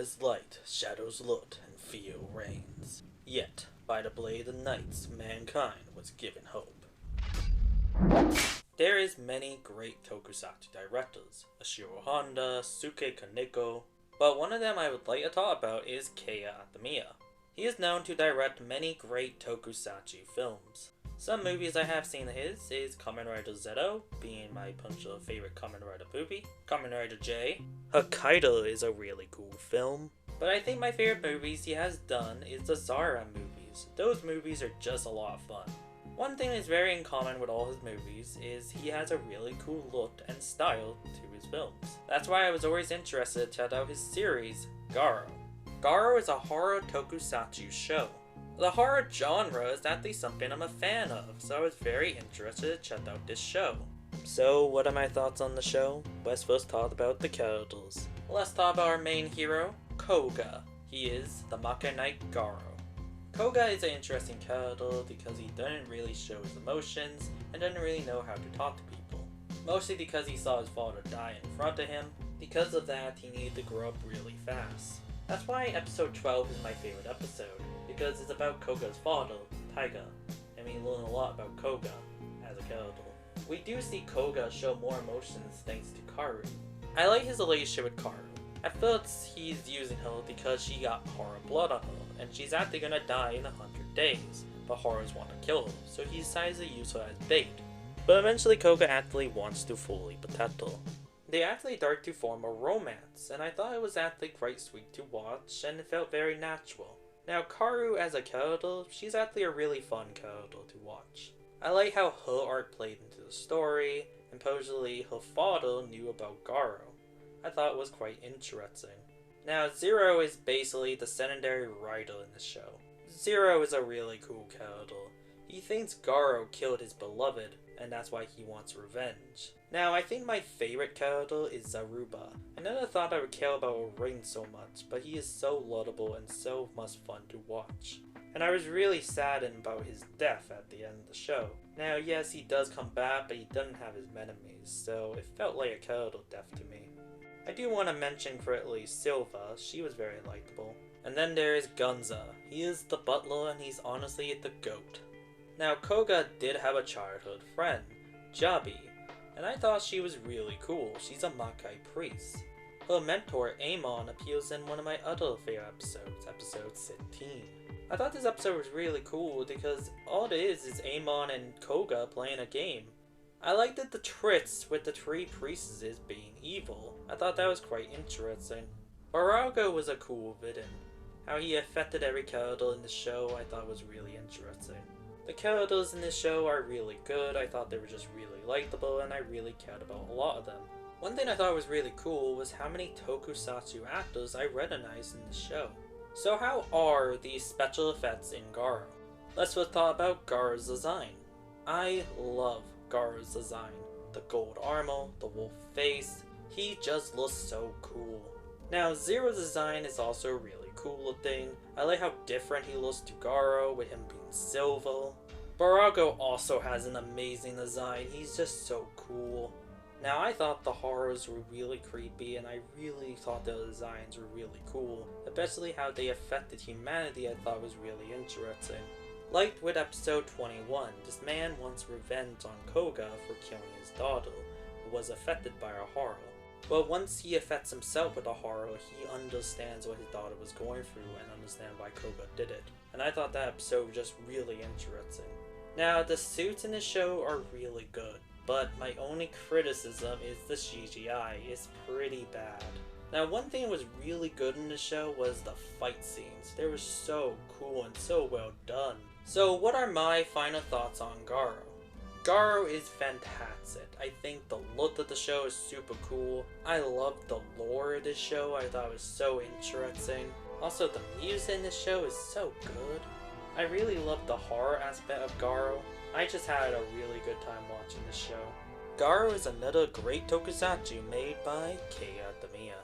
is light, shadows loot, and fear reigns. Yet, by the blade of nights, mankind was given hope. There is many great tokusatsu directors, Ashiro Honda, Suke Kaneko, but one of them I would like to talk about is Keiya Atamiya. He is known to direct many great tokusatsu films. Some movies I have seen of his is Kamen Rider Zero, being my puncher favorite Kamen Rider movie, Kamen Rider J. Hokkaido is a really cool film, but I think my favorite movies he has done is the Zara movies. Those movies are just a lot of fun. One thing that's very in common with all his movies is he has a really cool look and style to his films. That's why I was always interested to check out his series, Garo. Garo is a horror tokusatsu show. The horror genre is actually something I'm a fan of, so I was very interested to check out this show. So, what are my thoughts on the show? Let's first talk about the characters. Let's talk about our main hero, Koga. He is the Maka Knight Garo. Koga is an interesting character because he doesn't really show his emotions and doesn't really know how to talk to people. Mostly because he saw his father die in front of him. Because of that, he needed to grow up really fast. That's why episode 12 is my favorite episode, because it's about Koga's father, Taiga, and we learn a lot about Koga as a character. We do see Koga show more emotions thanks to Karu. I like his relationship with Karu. At first, he's using her because she got horror blood on her, and she's actually gonna die in 100 days, but horrors want to kill her, so he decides to use her as bait. But eventually Koga actually wants to fully protect her. They actually start to form a romance, and I thought it was actually quite sweet to watch, and it felt very natural. Now, Karu as a character, she's actually a really fun character to watch. I like how her art played into the story, and supposedly her father knew about Garo. I thought it was quite interesting. Now, Zero is basically the secondary writer in the show. Zero is a really cool character. He thinks Garo killed his beloved, and that's why he wants revenge. Now, I think my favorite character is Zaruba. I never thought I would care about Ring so much, but he is so lovable and so much fun to watch. And I was really saddened about his death at the end of the show. Now, yes, he does come back, but he doesn't have his enemies, so it felt like a character death to me. I do want to mention correctly Silva, she was very likable. And then there is Gunza. He is the butler and he's honestly the GOAT. Now, Koga did have a childhood friend, Jabi, and I thought she was really cool. She's a Makai priest. Her mentor, Amon, appears in one of my other favorite episodes, episode 16. I thought this episode was really cool because all it is Amon and Koga playing a game. I liked that the tricks with the three priestesses being evil. I thought that was quite interesting. Barago was a cool villain. How he affected every character in the show I thought was really interesting. The characters in this show are really good. I thought they were just really likable and I really cared about a lot of them. One thing I thought was really cool was how many tokusatsu actors I recognized in the show. So how are these special effects in Garo? Let's first talk about Garo's design. I love Garo's design. The gold armor, the wolf face, he just looks so cool. Now, Zero's design is also really cool looking. I like how different he looks to Garo with him being silver. Barago also has an amazing design. He's just so cool. Now, I thought the horrors were really creepy and I really thought the designs were really cool. Especially how they affected humanity I thought was really interesting. Like with episode 21, this man wants revenge on Koga for killing his daughter, who was affected by a horror. But once he affects himself with a horror, he understands what his daughter was going through and understands why Koga did it. And I thought that episode was just really interesting. Now, the suits in the show are really good, but my only criticism is the CGI. It's pretty bad. Now, one thing that was really good in the show was the fight scenes. They were so cool and so well done. So, what are my final thoughts on Garo? Garo is fantastic. I think the look of the show is super cool. I love the lore of this show. I thought it was so interesting. Also, the music in this show is so good. I really love the horror aspect of Garo. I just had a really good time watching this show. Garo is another great tokusatsu made by Keiya Atamiya.